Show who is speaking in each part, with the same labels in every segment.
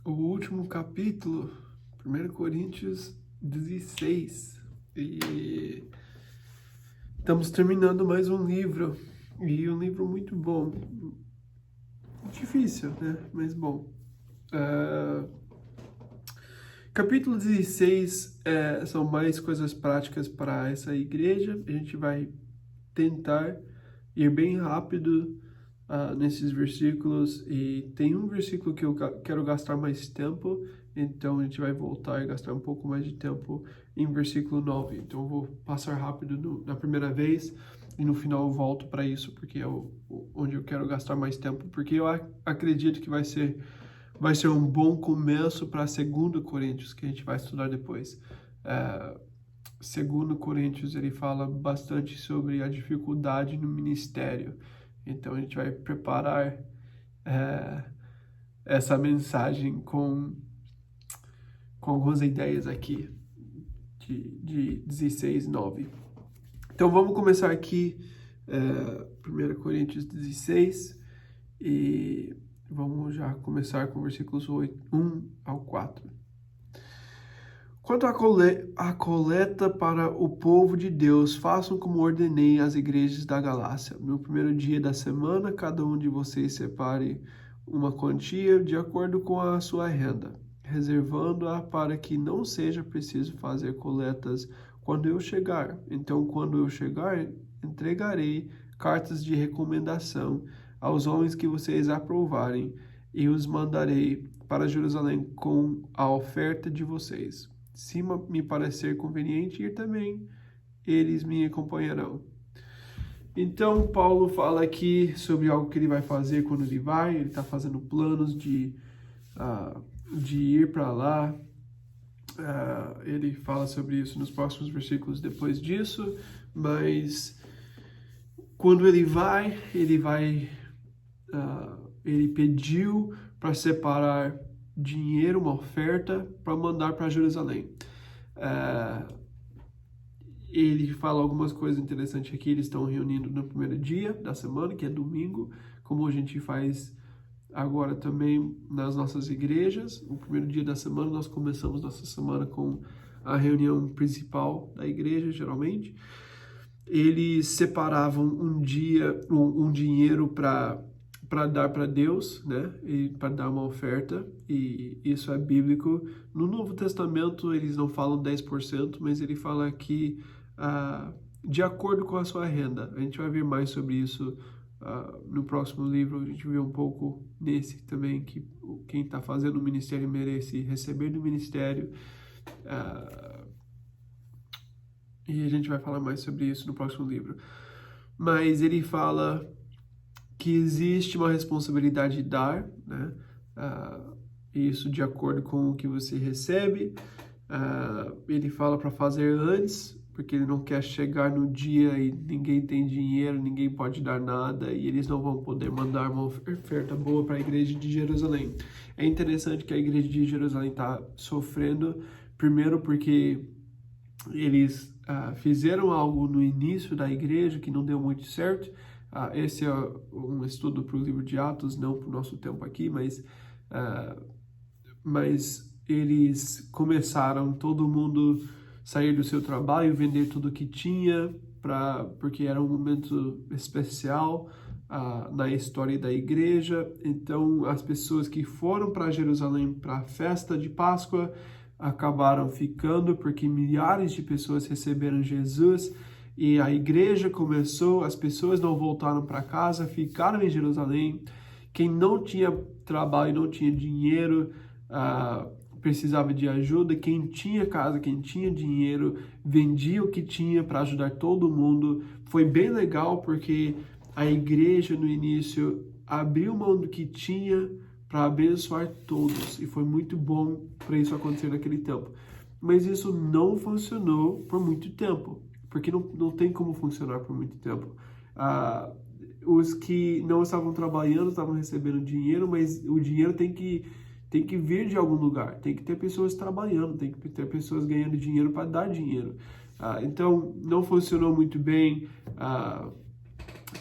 Speaker 1: o último capítulo, 1 Coríntios 16. E estamos terminando mais um livro. E um livro muito bom. Difícil, né? Mas bom. Capítulo 16 são mais coisas práticas para essa igreja. A gente vai tentar ir bem rápido nesses versículos, e tem um versículo que eu quero gastar mais tempo, então a gente vai voltar e gastar um pouco mais de tempo em versículo 9. Então eu vou passar rápido na primeira vez e no final eu volto para isso, porque é onde eu quero gastar mais tempo, porque eu acredito que vai ser um bom começo para 2 Coríntios, que a gente vai estudar depois. 2 Coríntios, ele fala bastante sobre a dificuldade no ministério. Então, a gente vai preparar essa mensagem com algumas ideias aqui, de 16:9. Então, vamos começar aqui, 1 Coríntios 16, e vamos já começar com versículos 1 ao 4. Quanto à coleta para o povo de Deus, façam como ordenei às igrejas da Galácia. No primeiro dia da semana, cada um de vocês separe uma quantia de acordo com a sua renda, reservando-a para que não seja preciso fazer coletas quando eu chegar. Então, quando eu chegar, entregarei cartas de recomendação aos homens que vocês aprovarem e os mandarei para Jerusalém com a oferta de vocês. Se me parecer conveniente ir também, eles me acompanharão. Então, Paulo fala aqui sobre algo que ele vai fazer quando ele vai. Ele está fazendo planos de ir para lá. Ele fala sobre isso nos próximos versículos depois disso. Mas quando ele pediu para separar dinheiro, uma oferta, para mandar para Jerusalém. Ele fala algumas coisas interessantes aqui. Eles estão reunindo no primeiro dia da semana, que é domingo, como a gente faz agora também nas nossas igrejas. O primeiro dia da semana, nós começamos nossa semana com a reunião principal da igreja, geralmente. Eles separavam um dinheiro para dar para Deus, né? E para dar uma oferta, e isso é bíblico. No Novo Testamento eles não falam 10%, mas ele fala que de acordo com a sua renda. A gente vai ver mais sobre isso no próximo livro. A gente vê um pouco nesse também, que quem está fazendo o ministério merece receber do ministério. E a gente vai falar mais sobre isso no próximo livro. Mas ele fala que existe uma responsabilidade de dar, né? Isso de acordo com o que você recebe. Ele fala para fazer antes, porque ele não quer chegar no dia e ninguém tem dinheiro, ninguém pode dar nada, e eles não vão poder mandar uma oferta boa para a igreja de Jerusalém. É interessante que a igreja de Jerusalém está sofrendo, primeiro porque eles fizeram algo no início da igreja que não deu muito certo. Esse é um estudo para o livro de Atos, não para o nosso tempo aqui, mas eles começaram, todo mundo sair do seu trabalho, vender tudo que tinha, porque era um momento especial na história da igreja. Então, as pessoas que foram para Jerusalém para a festa de Páscoa acabaram ficando, porque milhares de pessoas receberam Jesus. E a igreja começou, as pessoas não voltaram para casa, ficaram em Jerusalém. Quem não tinha trabalho, não tinha dinheiro, precisava de ajuda. Quem tinha casa, quem tinha dinheiro, vendia o que tinha para ajudar todo mundo. Foi bem legal, porque a igreja no início abriu mão do que tinha para abençoar todos. E foi muito bom para isso acontecer naquele tempo. Mas isso não funcionou por muito tempo, porque não tem como funcionar por muito tempo. Os que não estavam trabalhando estavam recebendo dinheiro, mas o dinheiro tem que vir de algum lugar. Tem que ter pessoas trabalhando, tem que ter pessoas ganhando dinheiro para dar dinheiro. Então, não funcionou muito bem.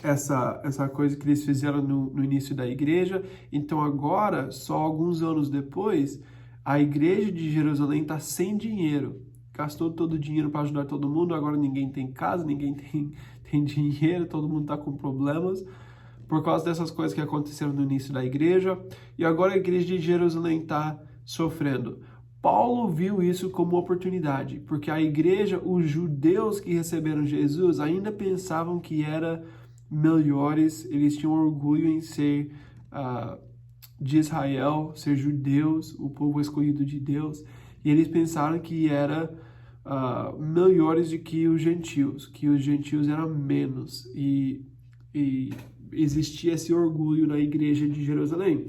Speaker 1: essa coisa que eles fizeram no início da igreja. Então agora, só alguns anos depois, a igreja de Jerusalém está sem dinheiro. Gastou todo o dinheiro para ajudar todo mundo, agora ninguém tem casa, ninguém tem dinheiro, todo mundo está com problemas por causa dessas coisas que aconteceram no início da igreja. E agora a igreja de Jerusalém está sofrendo. Paulo viu isso como oportunidade, porque a igreja, os judeus que receberam Jesus ainda pensavam que era melhores, eles tinham orgulho em ser de Israel, ser judeus, o povo escolhido de Deus, e eles pensaram que era melhores do que os gentios eram menos, e existia esse orgulho na igreja de Jerusalém.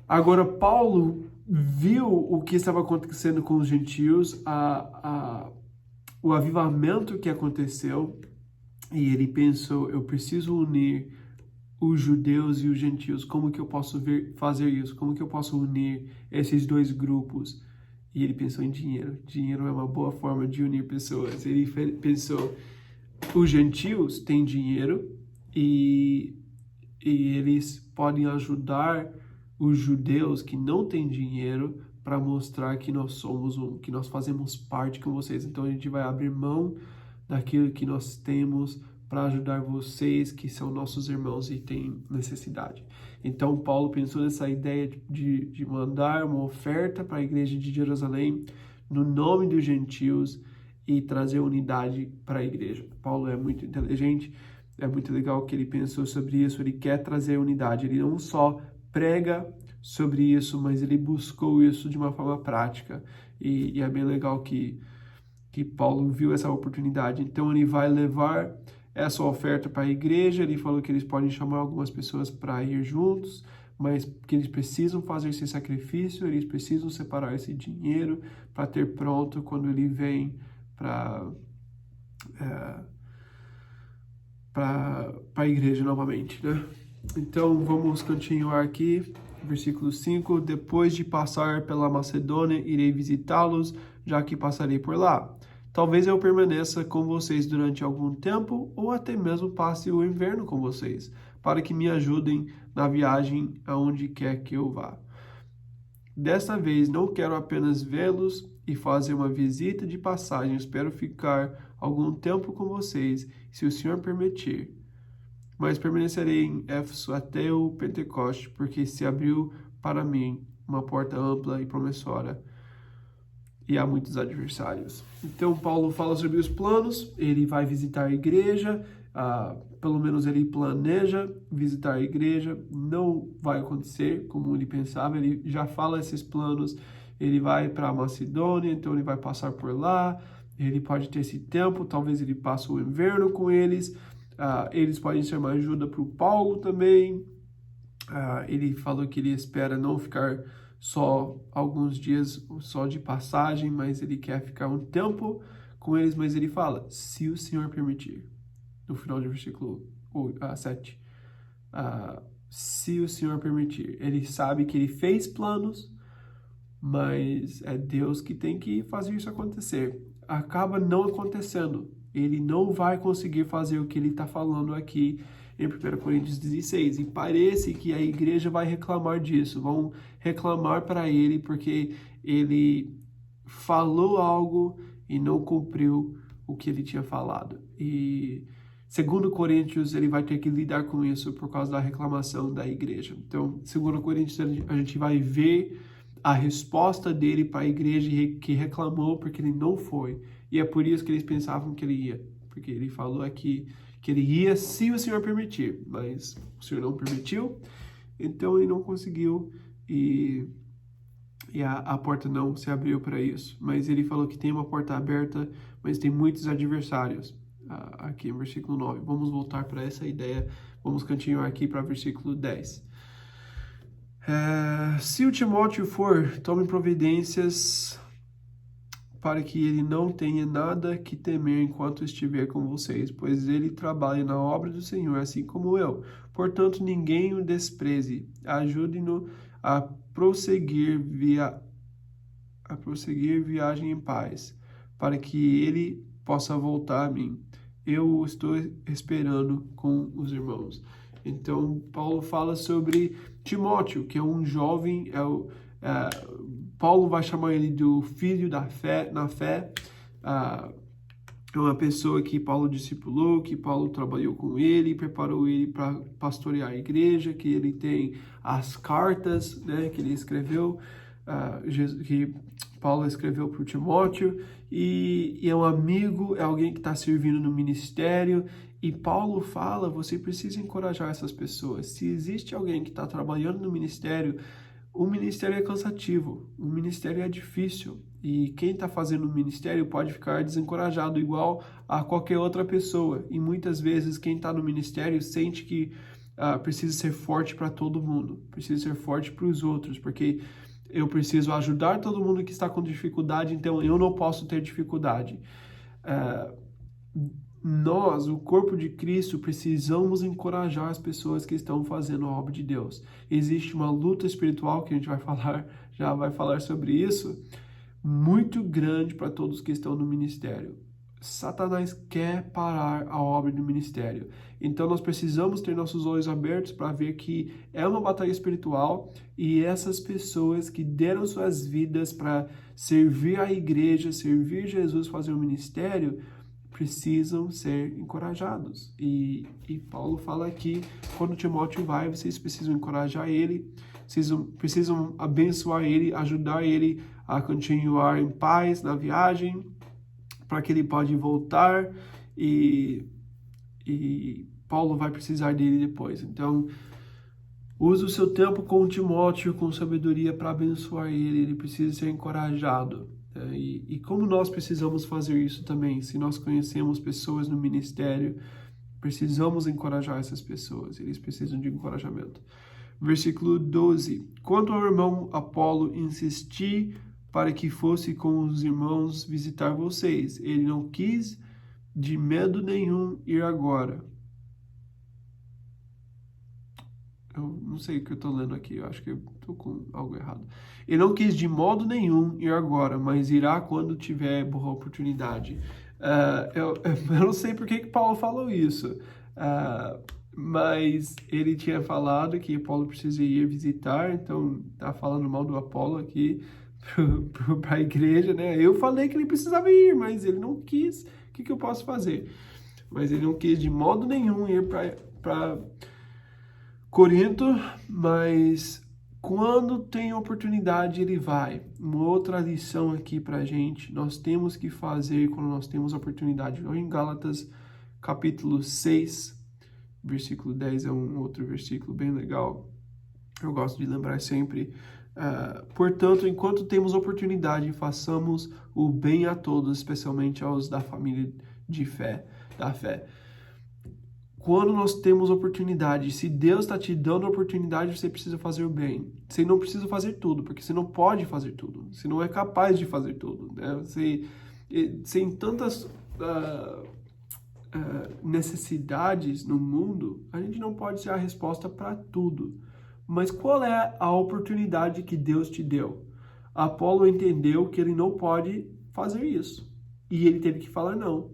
Speaker 1: Agora, Paulo viu o que estava acontecendo com os gentios, o avivamento que aconteceu, e ele pensou, eu preciso unir os judeus e os gentios. Como que eu posso fazer isso? Como que eu posso unir esses dois grupos? E ele pensou em dinheiro. Dinheiro é uma boa forma de unir pessoas. Ele pensou, os gentios têm dinheiro e eles podem ajudar os judeus que não têm dinheiro para mostrar que nós somos que nós fazemos parte com vocês. Então a gente vai abrir mão daquilo que nós temos para ajudar vocês que são nossos irmãos e têm necessidade. Então Paulo pensou nessa ideia de mandar uma oferta para a igreja de Jerusalém no nome dos gentios e trazer unidade para a igreja. Paulo é muito inteligente, é muito legal que ele pensou sobre isso, ele quer trazer unidade, ele não só prega sobre isso, mas ele buscou isso de uma forma prática, e é bem legal que Paulo viu essa oportunidade. Então ele vai levar essa oferta para a igreja, ele falou que eles podem chamar algumas pessoas para ir juntos, mas que eles precisam fazer esse sacrifício, eles precisam separar esse dinheiro para ter pronto quando ele vem para a igreja novamente, né? Então vamos continuar aqui, versículo 5, depois de passar pela Macedônia, irei visitá-los, já que passarei por lá. Talvez eu permaneça com vocês durante algum tempo, ou até mesmo passe o inverno com vocês, para que me ajudem na viagem aonde quer que eu vá. Desta vez não quero apenas vê-los e fazer uma visita de passagem, espero ficar algum tempo com vocês, se o Senhor permitir. Mas permanecerei em Éfeso até o Pentecoste, porque se abriu para mim uma porta ampla e promissora, e há muitos adversários. Então Paulo fala sobre os planos, ele vai visitar a igreja, pelo menos ele planeja visitar a igreja, não vai acontecer como ele pensava, ele já fala esses planos, ele vai para a Macedônia, então ele vai passar por lá, ele pode ter esse tempo, talvez ele passe o inverno com eles, eles podem ser uma ajuda para o Paulo também, ele falou que ele espera não ficar só alguns dias só de passagem, mas ele quer ficar um tempo com eles, mas ele fala, se o Senhor permitir, no final do versículo 7, se o Senhor permitir, ele sabe que ele fez planos, mas é Deus que tem que fazer isso acontecer, acaba não acontecendo, ele não vai conseguir fazer o que ele está falando aqui em 1 Coríntios 16, e parece que a igreja vai reclamar disso, vão reclamar para ele porque ele falou algo e não cumpriu o que ele tinha falado. E segundo Coríntios, ele vai ter que lidar com isso por causa da reclamação da igreja. Então, segundo Coríntios, a gente vai ver a resposta dele para a igreja que reclamou porque ele não foi. E é por isso que eles pensavam que ele ia, porque ele falou aqui que ele ia se o Senhor permitir, mas o Senhor não permitiu, então ele não conseguiu e a porta não se abriu para isso. Mas ele falou que tem uma porta aberta, mas tem muitos adversários, aqui no versículo 9. Vamos voltar para essa ideia, vamos continuar aqui para o versículo 10. Se o Timóteo for, tome providências para que ele não tenha nada que temer enquanto estiver com vocês, pois ele trabalha na obra do Senhor, assim como eu. Portanto, ninguém o despreze. Ajude-no a prosseguir viagem em paz, para que ele possa voltar a mim. eu estou esperando com os irmãos. Então, Paulo fala sobre Timóteo, que é um jovem, Paulo vai chamar ele do filho da fé, na fé, é uma pessoa que Paulo discipulou, que Paulo trabalhou com ele, preparou ele para pastorear a igreja, que ele tem as cartas, né, que ele escreveu, que Paulo escreveu para o Timóteo, e é um amigo, é alguém que está servindo no ministério, e Paulo fala, você precisa encorajar essas pessoas. Se existe alguém que está trabalhando no ministério, o ministério é cansativo, o ministério é difícil, e quem está fazendo o ministério pode ficar desencorajado igual a qualquer outra pessoa, e muitas vezes quem está no ministério sente que precisa ser forte para todo mundo, precisa ser forte para os outros, porque eu preciso ajudar todo mundo que está com dificuldade, então eu não posso ter dificuldade. Nós, o corpo de Cristo, precisamos encorajar as pessoas que estão fazendo a obra de Deus. Existe uma luta espiritual, que a gente já vai falar sobre isso, muito grande para todos que estão no ministério. Satanás quer parar a obra do ministério. Então nós precisamos ter nossos olhos abertos para ver que é uma batalha espiritual e essas pessoas que deram suas vidas para servir a igreja, servir Jesus, fazer o ministério, precisam ser encorajados. E Paulo fala aqui, quando Timóteo vai, vocês precisam encorajar ele, precisam abençoar ele, ajudar ele a continuar em paz na viagem, para que ele pode voltar, e Paulo vai precisar dele depois. Então, use o seu tempo com Timóteo, com sabedoria, para abençoar ele precisa ser encorajado. E como nós precisamos fazer isso também, se nós conhecemos pessoas no ministério, precisamos encorajar essas pessoas, eles precisam de encorajamento. Versículo 12. Quanto ao irmão Apolo, insisti para que fosse com os irmãos visitar vocês. Ele não quis de medo nenhum ir agora. Eu não sei o que eu estou lendo aqui, eu acho que eu estou com algo errado. Ele não quis de modo nenhum ir agora, mas irá quando tiver boa oportunidade. Eu não sei por que Paulo falou isso, mas ele tinha falado que Paulo precisa ir visitar, então está falando mal do Apolo aqui para a igreja, né? Eu falei que ele precisava ir, mas ele não quis. O que eu posso fazer? Mas ele não quis de modo nenhum ir para Corinto, mas quando tem oportunidade ele vai. Uma outra lição aqui pra gente, nós temos que fazer quando nós temos oportunidade. Em Gálatas capítulo 6, versículo 10 é um outro versículo bem legal. Eu gosto de lembrar sempre. Portanto, enquanto temos oportunidade, façamos o bem a todos, especialmente aos da família da fé. Quando nós temos oportunidade, se Deus está te dando a oportunidade, você precisa fazer o bem. Você não precisa fazer tudo, porque você não pode fazer tudo. Você não é capaz de fazer tudo, né? Você tem tantas necessidades no mundo, a gente não pode ser a resposta para tudo. Mas qual é a oportunidade que Deus te deu? Apolo entendeu que ele não pode fazer isso. E ele teve que falar não.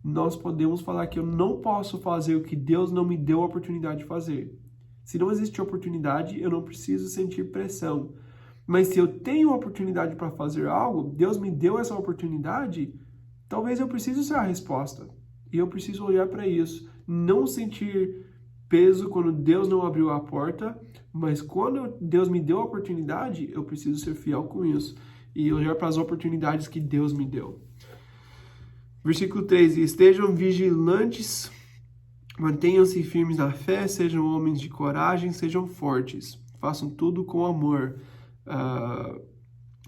Speaker 1: Nós podemos falar que eu não posso fazer o que Deus não me deu a oportunidade de fazer. Se não existe oportunidade, eu não preciso sentir pressão. Mas se eu tenho oportunidade para fazer algo, Deus me deu essa oportunidade, talvez eu precise ser a resposta. E eu preciso olhar para isso. Não sentir peso quando Deus não abriu a porta, mas quando Deus me deu a oportunidade, eu preciso ser fiel com isso. E olhar para as oportunidades que Deus me deu. Versículo 13, estejam vigilantes, mantenham-se firmes na fé, sejam homens de coragem, sejam fortes, façam tudo com amor.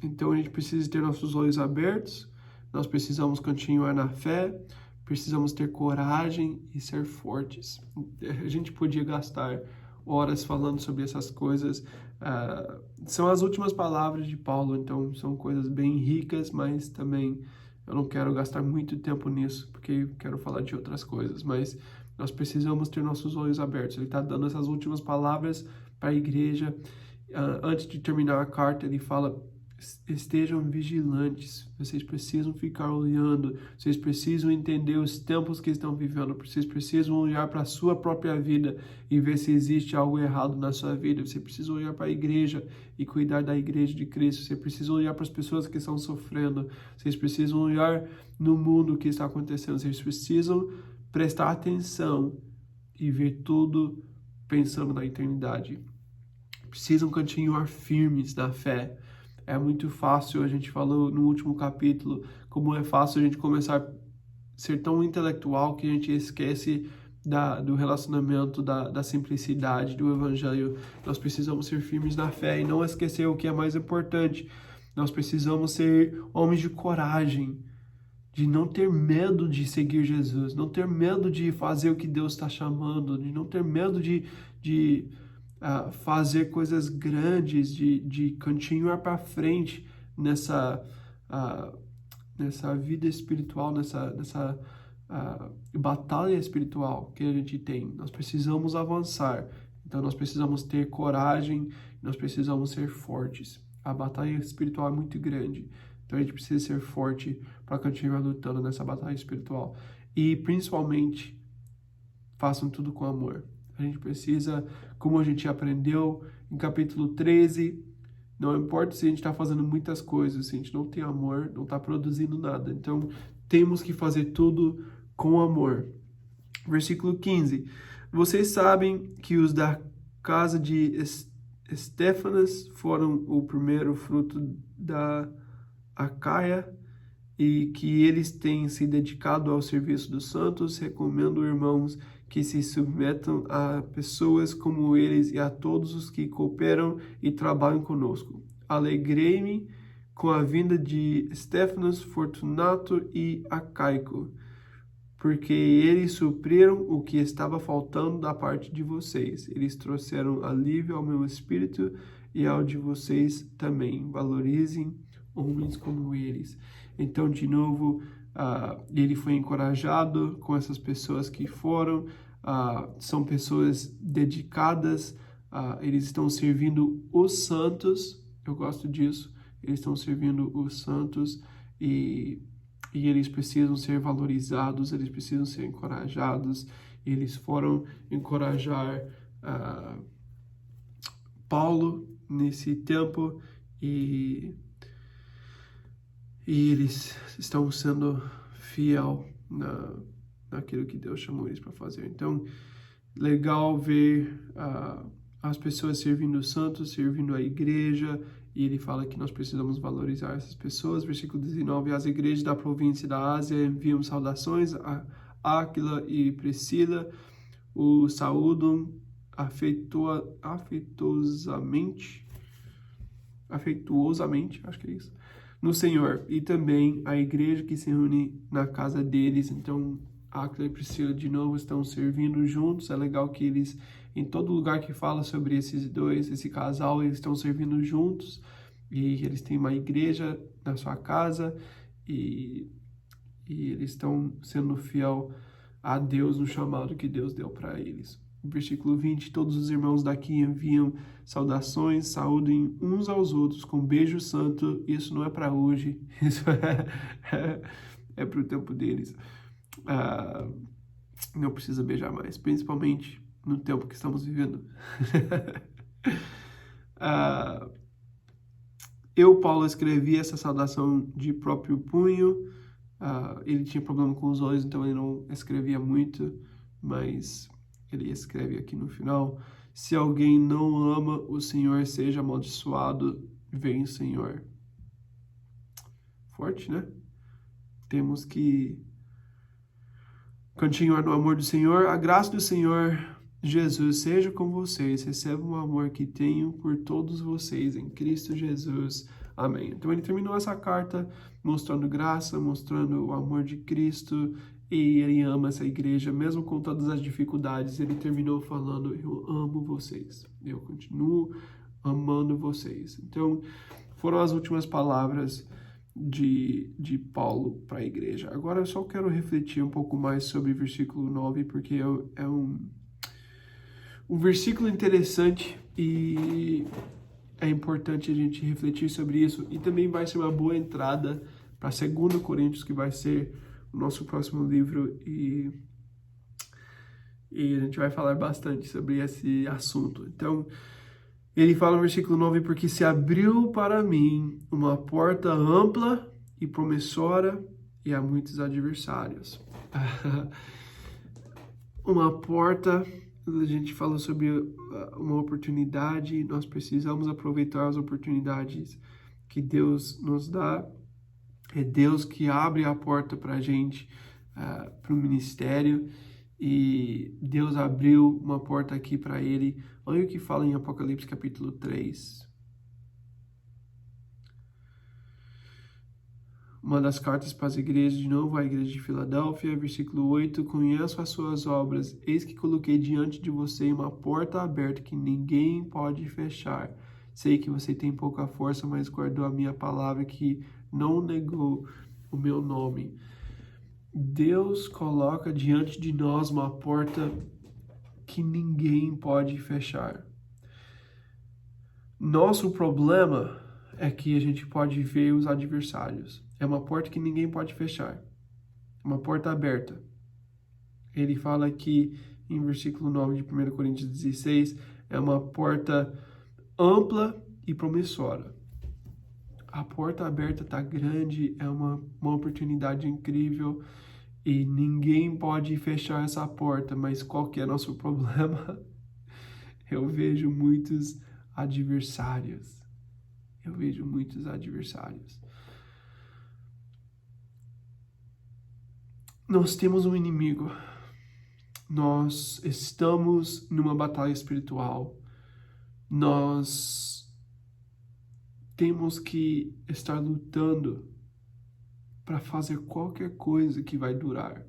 Speaker 1: Então a gente precisa ter nossos olhos abertos, nós precisamos continuar na fé, precisamos ter coragem e ser fortes. A gente podia gastar horas falando sobre essas coisas, são as últimas palavras de Paulo, então são coisas bem ricas, mas também eu não quero gastar muito tempo nisso, porque eu quero falar de outras coisas, mas nós precisamos ter nossos olhos abertos. Ele está dando essas últimas palavras para a igreja. Antes de terminar a carta, ele fala, estejam vigilantes, vocês precisam ficar olhando, vocês precisam entender os tempos que estão vivendo, vocês precisam olhar para a sua própria vida e ver se existe algo errado na sua vida, você precisa olhar para a igreja e cuidar da igreja de Cristo, você precisa olhar para as pessoas que estão sofrendo, vocês precisam olhar no mundo que está acontecendo, vocês precisam prestar atenção e ver tudo pensando na eternidade. Precisam continuar firmes na fé. É muito fácil, a gente falou no último capítulo, como é fácil a gente começar a ser tão intelectual que a gente esquece do relacionamento, da simplicidade do evangelho. Nós precisamos ser firmes na fé e não esquecer o que é mais importante. Nós precisamos ser homens de coragem, de não ter medo de seguir Jesus, não ter medo de fazer o que Deus está chamando, de não ter medo de fazer coisas grandes, de continuar para frente nessa vida espiritual, nessa batalha espiritual que a gente tem. Nós precisamos avançar, então nós precisamos ter coragem, nós precisamos ser fortes. A batalha espiritual é muito grande, então a gente precisa ser forte para continuar lutando nessa batalha espiritual. E principalmente, façam tudo com amor. A gente precisa, como a gente aprendeu em capítulo 13, não importa se a gente está fazendo muitas coisas, se a gente não tem amor, não está produzindo nada. Então, temos que fazer tudo com amor. Versículo 15. Vocês sabem que os da casa de Estéfanas foram o primeiro fruto da Acaia e que eles têm se dedicado ao serviço dos santos. Recomendo, irmãos, que se submetam a pessoas como eles e a todos os que cooperam e trabalham conosco. Alegrei-me com a vinda de Estéfanas, Fortunato e Acaico, porque eles supriram o que estava faltando da parte de vocês. Eles trouxeram alívio ao meu espírito e ao de vocês também. Valorizem homens como eles. Então, de novo, ele foi encorajado com essas pessoas que foram, são pessoas dedicadas, eles estão servindo os santos, eu gosto disso, eles estão servindo os santos e eles precisam ser valorizados, eles precisam ser encorajados. Eles foram encorajar Paulo nesse tempo e eles estão sendo fiel naquilo que Deus chamou eles para fazer. Então, legal ver as pessoas servindo os santos, servindo a igreja, e ele fala que nós precisamos valorizar essas pessoas. Versículo 19, as igrejas da província da Ásia enviam saudações a Áquila e Priscila, o saúdam afetuosamente, acho que é isso, no Senhor, e também a igreja que se reúne na casa deles. Então, Áquila e Priscila de novo estão servindo juntos. É legal que eles, em todo lugar que fala sobre esse casal, eles estão servindo juntos e eles têm uma igreja na sua casa e eles estão sendo fiel a Deus no chamado que Deus deu para eles. Versículo 20, todos os irmãos daqui enviam saudações, saúdem uns aos outros com beijo santo. Isso não é para hoje, isso é para o tempo deles. Não precisa beijar mais, principalmente no tempo que estamos vivendo. Eu, Paulo, escrevi essa saudação de próprio punho. Ele tinha problema com os olhos, então ele não escrevia muito, mas ele escreve aqui no final: se alguém não ama o Senhor, seja amaldiçoado, vem o Senhor. Forte, né? Temos que continuar no amor do Senhor. A graça do Senhor Jesus seja com vocês. Recebam o amor que tenho por todos vocês em Cristo Jesus. Amém. Então ele terminou essa carta mostrando graça, mostrando o amor de Cristo, e ele ama essa igreja, mesmo com todas as dificuldades. Ele terminou falando: eu amo vocês, eu continuo amando vocês. Então, foram as últimas palavras de Paulo para a igreja. Agora eu só quero refletir um pouco mais sobre o versículo 9, porque é um versículo interessante e é importante a gente refletir sobre isso, e também vai ser uma boa entrada para 2 Coríntios, que vai ser o nosso próximo livro, e a gente vai falar bastante sobre esse assunto. Então, ele fala no versículo 9, porque se abriu para mim uma porta ampla e promissora, e há muitos adversários. Uma porta, a gente fala sobre uma oportunidade, nós precisamos aproveitar as oportunidades que Deus nos dá. É Deus que abre a porta para a gente, para o ministério, e Deus abriu uma porta aqui para ele. Olha o que fala em Apocalipse capítulo 3. Uma das cartas para as igrejas, de novo, a igreja de Filadélfia, versículo 8, conheço as suas obras, eis que coloquei diante de você uma porta aberta que ninguém pode fechar. Sei que você tem pouca força, mas guardou a minha palavra, que não negou o meu nome. Deus coloca diante de nós uma porta que ninguém pode fechar. Nosso problema é que a gente pode ver os adversários. É uma porta que ninguém pode fechar. Uma porta aberta. Ele fala aqui em versículo 9 de 1 Coríntios 16, é uma porta ampla e promissora. A porta aberta está grande, é uma oportunidade incrível e ninguém pode fechar essa porta, mas qual que é nosso problema? Eu vejo muitos adversários. Nós temos um inimigo. Nós estamos numa batalha espiritual. Nós temos que estar lutando para fazer qualquer coisa que vai durar.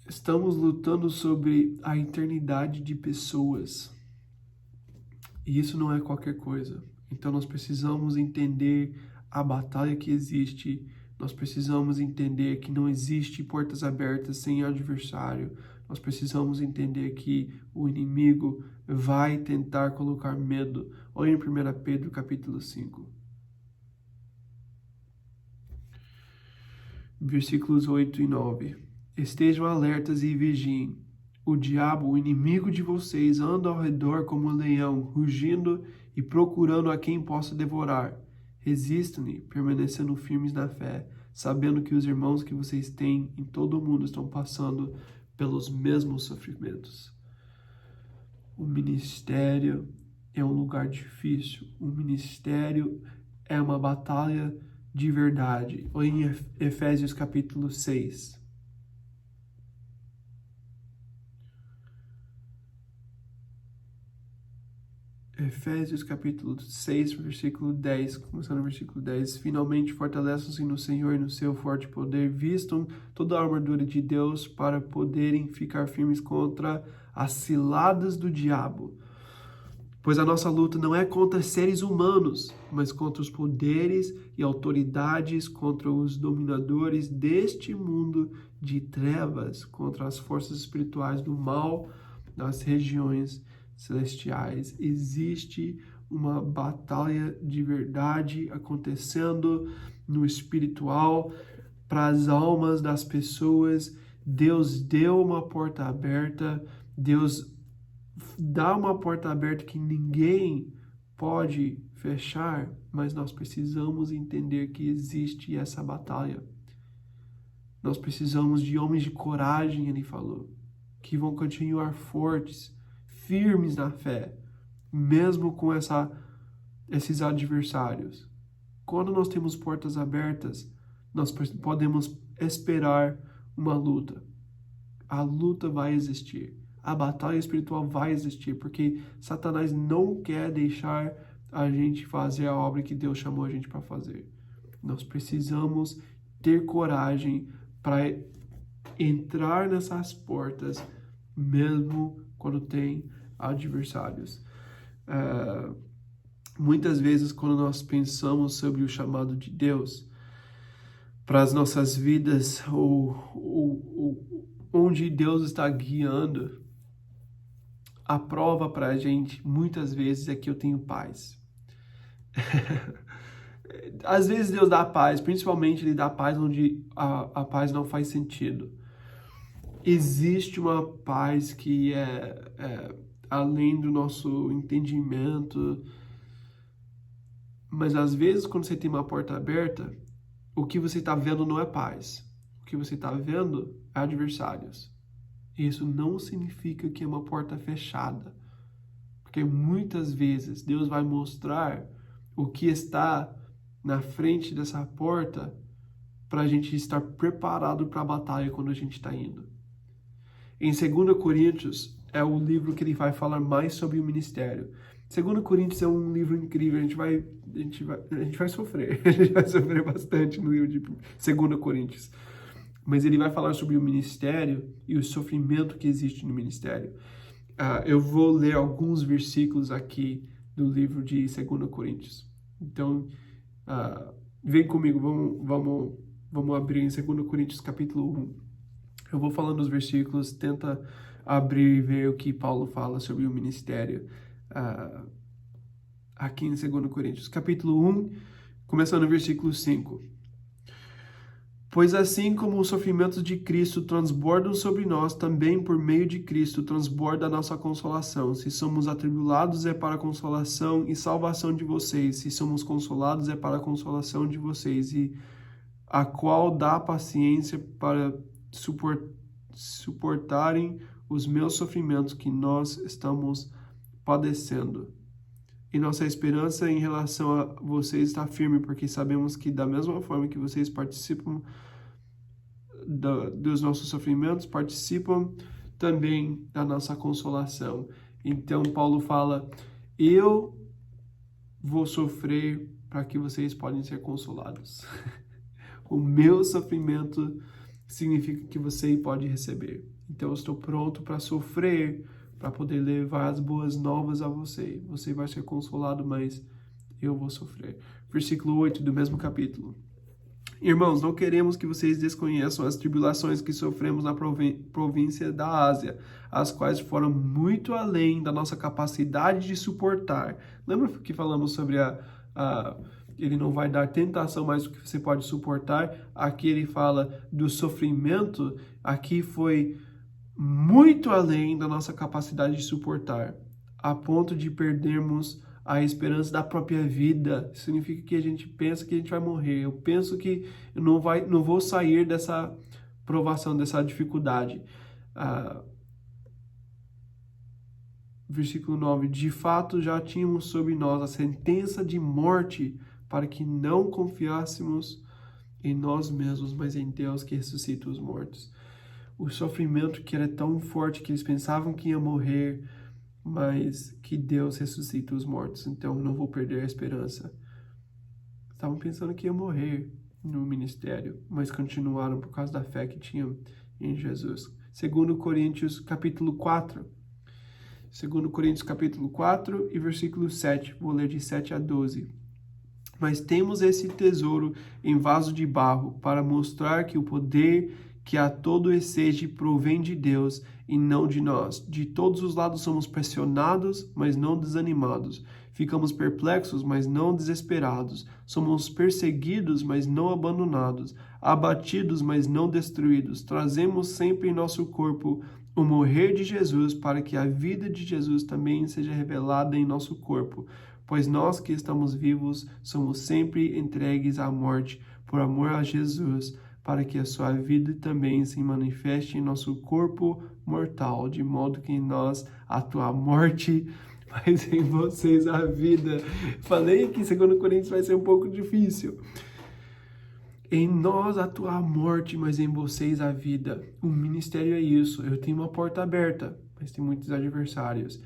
Speaker 1: Estamos lutando sobre a eternidade de pessoas. E isso não é qualquer coisa. Então nós precisamos entender a batalha que existe. Nós precisamos entender que não existe portas abertas sem adversário. Nós precisamos entender que o inimigo vai tentar colocar medo. Olha em 1 Pedro capítulo 5. Versículos 8 e 9. Estejam alertas e vigiem. O diabo, o inimigo de vocês, anda ao redor como um leão, rugindo e procurando a quem possa devorar. Resistam-lhe, permanecendo firmes na fé, sabendo que os irmãos que vocês têm em todo o mundo estão passando pelos mesmos sofrimentos. O ministério é um lugar difícil. O ministério é uma batalha de verdade. Olha em Efésios capítulo 6. Efésios capítulo 6, versículo 10, começando no versículo 10. Finalmente fortaleçam-se no Senhor e no seu forte poder, vistam toda a armadura de Deus para poderem ficar firmes contra as ciladas do diabo. Pois a nossa luta não é contra seres humanos, mas contra os poderes e autoridades, contra os dominadores deste mundo de trevas, contra as forças espirituais do mal nas regiões celestiais. Existe uma batalha de verdade acontecendo no espiritual para as almas das pessoas. Deus deu uma porta aberta, Deus dá uma porta aberta que ninguém pode fechar, mas nós precisamos entender que existe essa batalha. Nós precisamos de homens de coragem, ele falou, que vão continuar fortes, firmes na fé, mesmo com esses adversários. Quando nós temos portas abertas, nós podemos esperar uma luta. A luta vai existir. A batalha espiritual vai existir, porque Satanás não quer deixar a gente fazer a obra que Deus chamou a gente para fazer. Nós precisamos ter coragem para entrar nessas portas, mesmo quando tem adversários. Muitas vezes, quando nós pensamos sobre o chamado de Deus para as nossas vidas, ou onde Deus está guiando, a prova para a gente, muitas vezes, é que eu tenho paz. Às vezes Deus dá paz, principalmente Ele dá paz onde a paz não faz sentido. Existe uma paz que é além do nosso entendimento, mas às vezes quando você tem uma porta aberta, o que você está vendo não é paz. O que você está vendo é adversários. Isso não significa que é uma porta fechada, porque muitas vezes Deus vai mostrar o que está na frente dessa porta para a gente estar preparado para a batalha quando a gente está indo. Em 2 Coríntios é o livro que ele vai falar mais sobre o ministério. 2 Coríntios é um livro incrível, a gente vai sofrer, a gente vai sofrer bastante no livro de 2 Coríntios. Mas ele vai falar sobre o ministério e o sofrimento que existe no ministério. Eu vou ler alguns versículos aqui do livro de 2 Coríntios. Então, vem comigo, vamos abrir em 2 Coríntios capítulo 1. Eu vou falando os versículos, tenta abrir e ver o que Paulo fala sobre o ministério aqui em 2 Coríntios. Capítulo 1, começando no versículo 5. Pois assim como os sofrimentos de Cristo transbordam sobre nós, também por meio de Cristo transborda a nossa consolação. Se somos atribulados, é para a consolação e salvação de vocês. Se somos consolados, é para a consolação de vocês, e a qual dá paciência para suportarem os meus sofrimentos que nós estamos padecendo. E nossa esperança em relação a vocês está firme, porque sabemos que da mesma forma que vocês participam dos nossos sofrimentos, participam também da nossa consolação. Então Paulo fala, eu vou sofrer para que vocês podem ser consolados. O meu sofrimento significa que você pode receber. Então eu estou pronto para sofrer, para poder levar as boas novas a você. Você vai ser consolado, mas eu vou sofrer. Versículo 8 do mesmo capítulo. Irmãos, não queremos que vocês desconheçam as tribulações que sofremos na província da Ásia, as quais foram muito além da nossa capacidade de suportar. Lembra que falamos sobre ele não vai dar tentação mais do que você pode suportar? Aqui ele fala do sofrimento, aqui foi muito além da nossa capacidade de suportar, a ponto de perdermos a esperança da própria vida. Isso significa que a gente pensa que a gente vai morrer. Eu penso que eu não vou sair dessa provação, dessa dificuldade. Versículo 9. De fato, já tínhamos sobre nós a sentença de morte, para que não confiássemos em nós mesmos, mas em Deus que ressuscita os mortos. O sofrimento que era tão forte que eles pensavam que ia morrer, mas que Deus ressuscita os mortos. Então não vou perder a esperança. Estavam pensando que ia morrer no ministério, mas continuaram por causa da fé que tinham em Jesus. 2 Coríntios capítulo 4. 2 Coríntios capítulo 4 e versículo 7. Vou ler de 7 a 12. Mas temos esse tesouro em vaso de barro, para mostrar que o poder que a todo exige provém de Deus e não de nós. De todos os lados somos pressionados, mas não desanimados. Ficamos perplexos, mas não desesperados. Somos perseguidos, mas não abandonados. Abatidos, mas não destruídos. Trazemos sempre em nosso corpo o morrer de Jesus, para que a vida de Jesus também seja revelada em nosso corpo. Pois nós que estamos vivos somos sempre entregues à morte por amor a Jesus, para que a sua vida também se manifeste em nosso corpo mortal, de modo que em nós a tua morte, mas em vocês a vida. Falei que 2 Coríntios vai ser um pouco difícil. Em nós a tua morte, mas em vocês a vida. O ministério é isso. Eu tenho uma porta aberta, mas tem muitos adversários.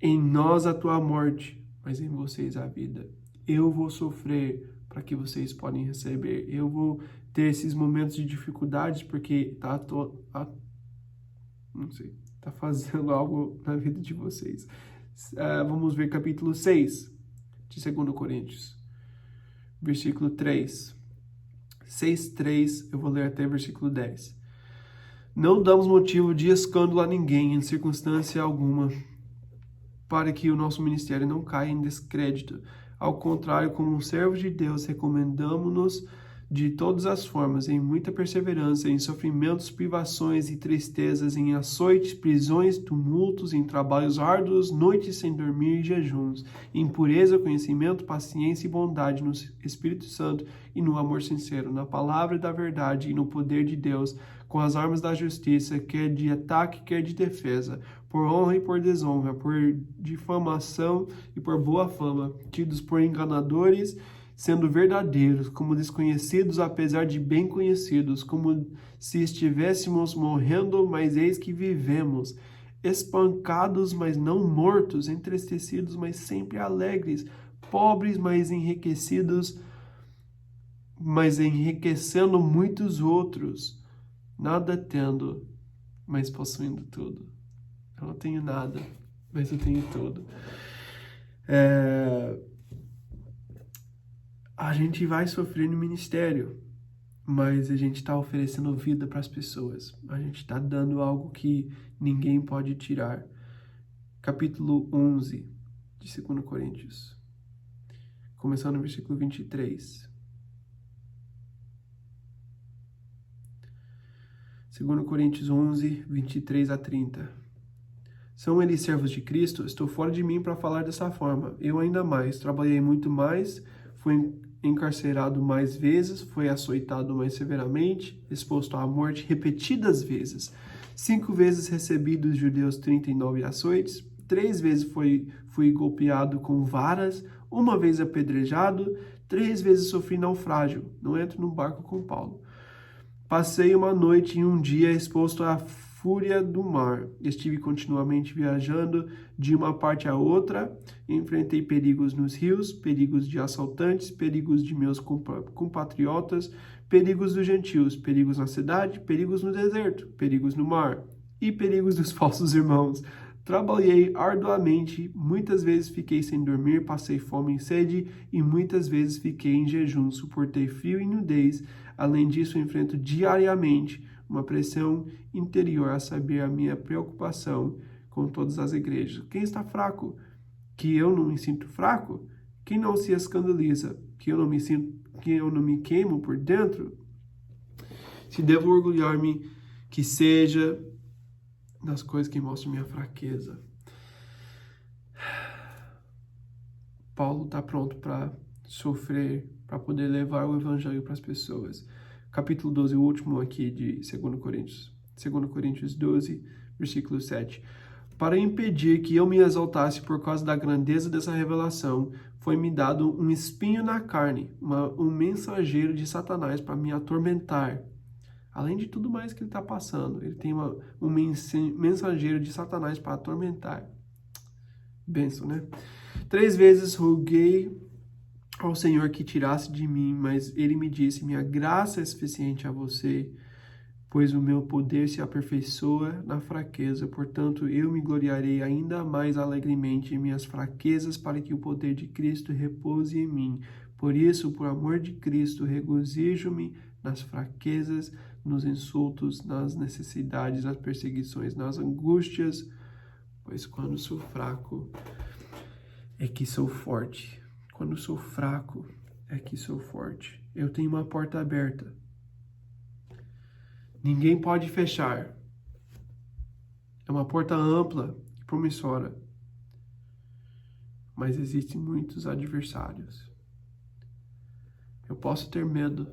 Speaker 1: Em nós a tua morte, mas em vocês a vida. Eu vou sofrer para que vocês podem receber. Eu vou ter esses momentos de dificuldades porque tá fazendo algo na vida de vocês. Vamos ver capítulo 6 de 2 Coríntios. Versículo 3. 6:3, eu vou ler até versículo 10. Não damos motivo de escândalo a ninguém, em circunstância alguma, para que o nosso ministério não caia em descrédito. Ao contrário, como servos de Deus, recomendamos-nos de todas as formas, em muita perseverança, em sofrimentos, privações e tristezas, em açoites, prisões, tumultos, em trabalhos árduos, noites sem dormir e jejuns, em pureza, conhecimento, paciência e bondade no Espírito Santo e no amor sincero, na palavra da verdade e no poder de Deus, com as armas da justiça, quer de ataque, quer de defesa, por honra e por desonra, por difamação e por boa fama, tidos por enganadores, sendo verdadeiros, como desconhecidos, apesar de bem conhecidos, como se estivéssemos morrendo, mas eis que vivemos, espancados, mas não mortos, entristecidos, mas sempre alegres, pobres, mas enriquecidos, mas enriquecendo muitos outros, nada tendo, mas possuindo tudo. Eu não tenho nada, mas eu tenho tudo. A gente vai sofrer no ministério, mas a gente está oferecendo vida para as pessoas. A gente está dando algo que ninguém pode tirar. Capítulo 11 de 2 Coríntios, começando no versículo 23. 2 Coríntios 11, 23 a 30. São eles servos de Cristo? Estou fora de mim para falar dessa forma. Eu ainda mais, trabalhei muito mais, fui encarcerado mais vezes, fui açoitado mais severamente, exposto à morte repetidas vezes. 5 vezes recebi dos judeus 39 açoites, 3 vezes fui golpeado com varas, 1 vez apedrejado, 3 vezes sofri naufrágio. Não entro num barco com Paulo. Passei uma noite e um dia exposto à fúria do mar. Estive continuamente viajando de uma parte a outra. Enfrentei perigos nos rios, perigos de assaltantes, perigos de meus compatriotas, perigos dos gentios, perigos na cidade, perigos no deserto, perigos no mar e perigos dos falsos irmãos. Trabalhei arduamente, muitas vezes fiquei sem dormir, passei fome e sede e muitas vezes fiquei em jejum, suportei frio e nudez. Além disso, enfrento diariamente uma pressão interior, a saber, a minha preocupação com todas as igrejas. Quem está fraco? Que eu não me sinto fraco? Quem não se escandaliza? Que eu não me queimo por dentro? Se devo orgulhar-me, que seja nas coisas que mostram minha fraqueza. Paulo está pronto para sofrer, para poder levar o evangelho para as pessoas. Capítulo 12, o último aqui de 2 Coríntios. 2 Coríntios 12, versículo 7. Para impedir que eu me exaltasse por causa da grandeza dessa revelação, foi-me dado um espinho na carne, um mensageiro de Satanás para me atormentar. Além de tudo mais que ele está passando, ele tem um mensageiro de Satanás para atormentar. Benção, né? 3 vezes roguei ao Senhor que tirasse de mim, mas ele me disse: minha graça é suficiente a você, pois o meu poder se aperfeiçoa na fraqueza. Portanto, eu me gloriarei ainda mais alegremente em minhas fraquezas, para que o poder de Cristo repouse em mim. Por isso, por amor de Cristo, regozijo-me nas fraquezas, nos insultos, nas necessidades, nas perseguições, nas angústias, pois quando sou fraco é que sou forte. Quando sou fraco é que sou forte. Eu tenho uma porta aberta. Ninguém pode fechar. É uma porta ampla e promissora. Mas existem muitos adversários. Eu posso ter medo,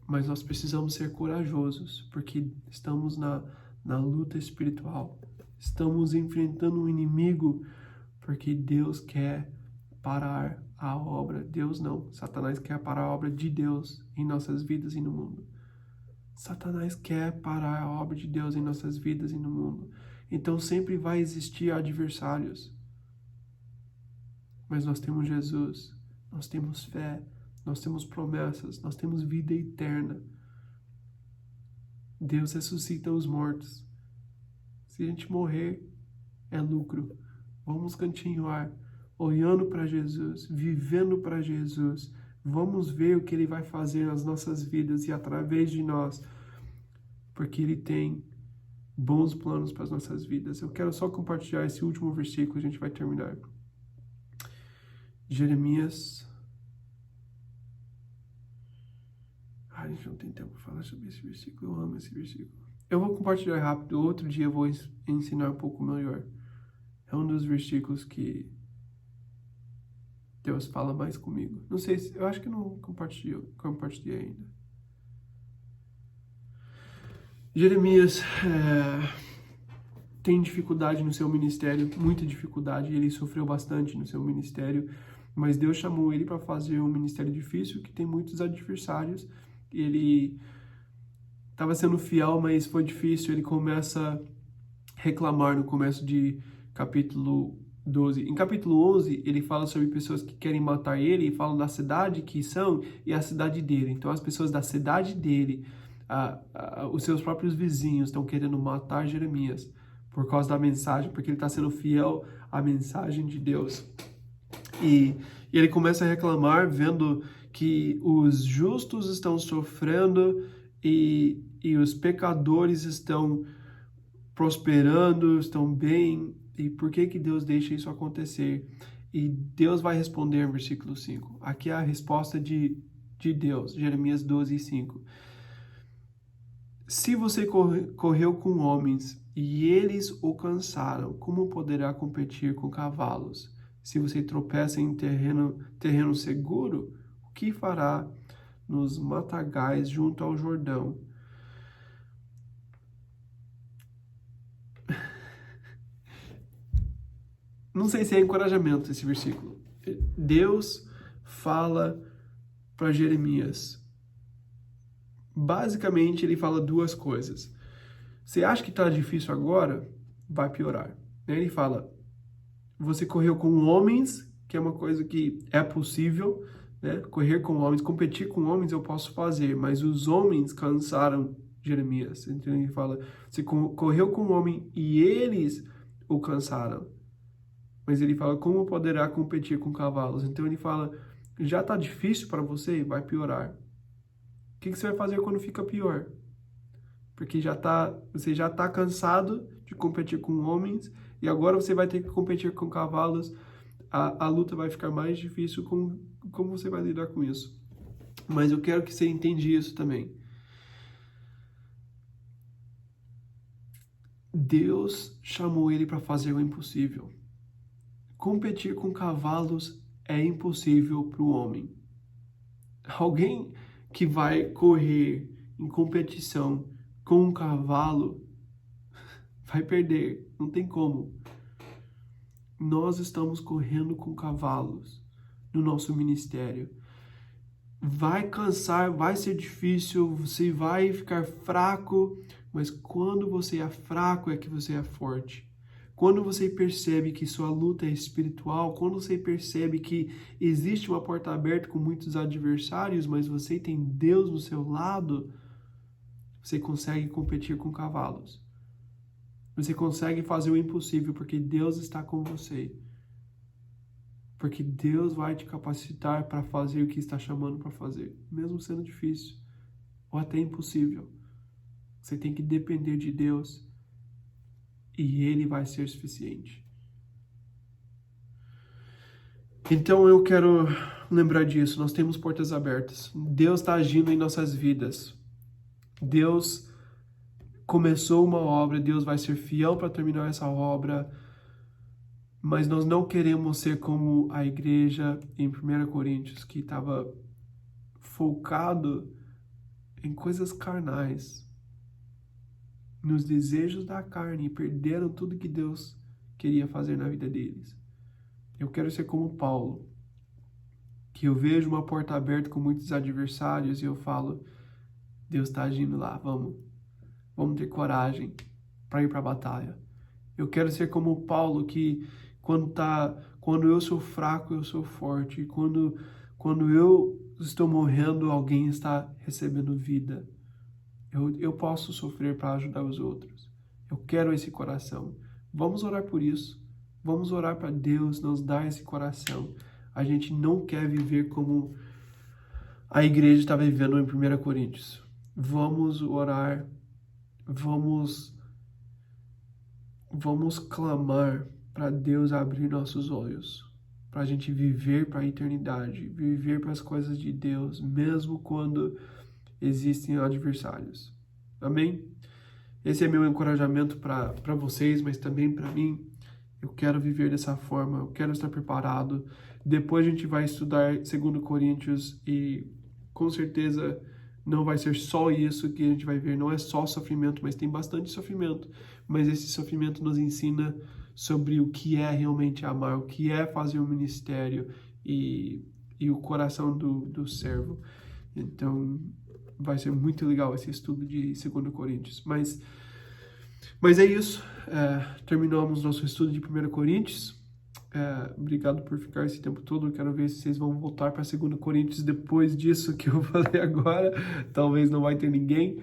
Speaker 1: mas nós precisamos ser corajosos, porque estamos na luta espiritual. Estamos enfrentando um inimigo, porque Deus quer parar a obra. Deus não. Satanás quer parar a obra de Deus em nossas vidas e no mundo. Satanás quer parar a obra de Deus em nossas vidas e no mundo. Então sempre vai existir adversários. Mas nós temos Jesus, nós temos fé, nós temos promessas, nós temos vida eterna. Deus ressuscita os mortos. Se a gente morrer, é lucro. Vamos continuar olhando para Jesus, vivendo para Jesus. Vamos ver o que Ele vai fazer nas nossas vidas e através de nós, porque Ele tem bons planos para as nossas vidas. Eu quero só compartilhar esse último versículo, a gente vai terminar. Jeremias. A gente não tem tempo para falar sobre esse versículo, eu amo esse versículo. Eu vou compartilhar rápido, outro dia eu vou ensinar um pouco melhor. É um dos versículos que Deus fala mais comigo. Não sei se, eu acho que não compartilhei ainda. Jeremias tem dificuldade no seu ministério, muita dificuldade, ele sofreu bastante no seu ministério, mas Deus chamou ele para fazer um ministério difícil, que tem muitos adversários. Ele estava sendo fiel, mas foi difícil. Ele começa a reclamar no começo de capítulo 12. Em capítulo 11, ele fala sobre pessoas que querem matar ele e falam da cidade que são e a cidade dele. Então, as pessoas da cidade dele, os seus próprios vizinhos estão querendo matar Jeremias por causa da mensagem, porque ele está sendo fiel à mensagem de Deus. E ele começa a reclamar, vendo que os justos estão sofrendo e os pecadores estão prosperando, estão bem. E por que Deus deixa isso acontecer? E Deus vai responder no versículo 5. Aqui é a resposta de Deus, Jeremias 12, 5. Se você correu com homens e eles o cansaram, como poderá competir com cavalos? Se você tropeça em terreno seguro, o que fará nos matagais junto ao Jordão? Não sei se é encorajamento esse versículo. Deus fala para Jeremias. Basicamente, ele fala duas coisas. Você acha que está difícil agora? Vai piorar. Ele fala, você correu com homens, que é uma coisa que é possível, né? Correr com homens, competir com homens eu posso fazer, mas os homens cansaram Jeremias. Então ele fala, você correu com um homem e eles o cansaram. Mas ele fala, como poderá competir com cavalos? Então ele fala, já está difícil para você? Vai piorar. O que você vai fazer quando fica pior? Porque você já está cansado de competir com homens e agora você vai ter que competir com cavalos. A luta vai ficar mais difícil. Como você vai lidar com isso? Mas eu quero que você entenda isso também. Deus chamou ele para fazer o impossível. Competir com cavalos é impossível para o homem. Alguém que vai correr em competição com um cavalo vai perder, não tem como. Nós estamos correndo com cavalos no nosso ministério. Vai cansar, vai ser difícil, você vai ficar fraco, mas quando você é fraco é que você é forte. Quando você percebe que sua luta é espiritual, quando você percebe que existe uma porta aberta com muitos adversários, mas você tem Deus no seu lado, você consegue competir com cavalos. Você consegue fazer o impossível porque Deus está com você. Porque Deus vai te capacitar para fazer o que está chamando para fazer, mesmo sendo difícil ou até impossível. Você tem que depender de Deus e Ele vai ser suficiente. Então eu quero lembrar disso. Nós temos portas abertas. Deus está agindo em nossas vidas. Deus começou uma obra, Deus vai ser fiel para terminar essa obra, mas nós não queremos ser como a igreja em 1 Coríntios, que estava focado em coisas carnais, nos desejos da carne, e perderam tudo que Deus queria fazer na vida deles. Eu quero ser como Paulo, que eu vejo uma porta aberta com muitos adversários e eu falo, Deus está agindo lá, vamos ter coragem para ir para a batalha. Eu quero ser como Paulo, que quando eu sou fraco, eu sou forte. Quando eu estou morrendo, alguém está recebendo vida. Eu posso sofrer para ajudar os outros. Eu quero esse coração. Vamos orar por isso. Vamos orar para Deus nos dar esse coração. A gente não quer viver como a igreja está vivendo em 1 Coríntios. Vamos orar. Vamos vamos clamar para Deus abrir nossos olhos, para a gente viver para a eternidade, viver para as coisas de Deus, mesmo quando existem adversários. Amém? Esse é meu encorajamento para vocês, mas também para mim. Eu quero viver dessa forma, eu quero estar preparado. Depois a gente vai estudar 2 Coríntios e com certeza não vai ser só isso que a gente vai ver, não é só sofrimento, mas tem bastante sofrimento. Mas esse sofrimento nos ensina sobre o que é realmente amar, o que é fazer um ministério e o coração do servo. Então vai ser muito legal esse estudo de 2 Coríntios. Mas é isso, terminamos nosso estudo de 1 Coríntios. Obrigado por ficar esse tempo todo. Eu quero ver se vocês vão voltar para 2 Coríntios depois disso que eu falei agora. Talvez não vai ter ninguém,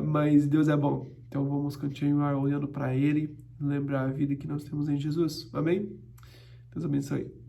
Speaker 1: mas Deus é bom. Então vamos continuar olhando para Ele, lembrar a vida que nós temos em Jesus. Amém? Deus abençoe.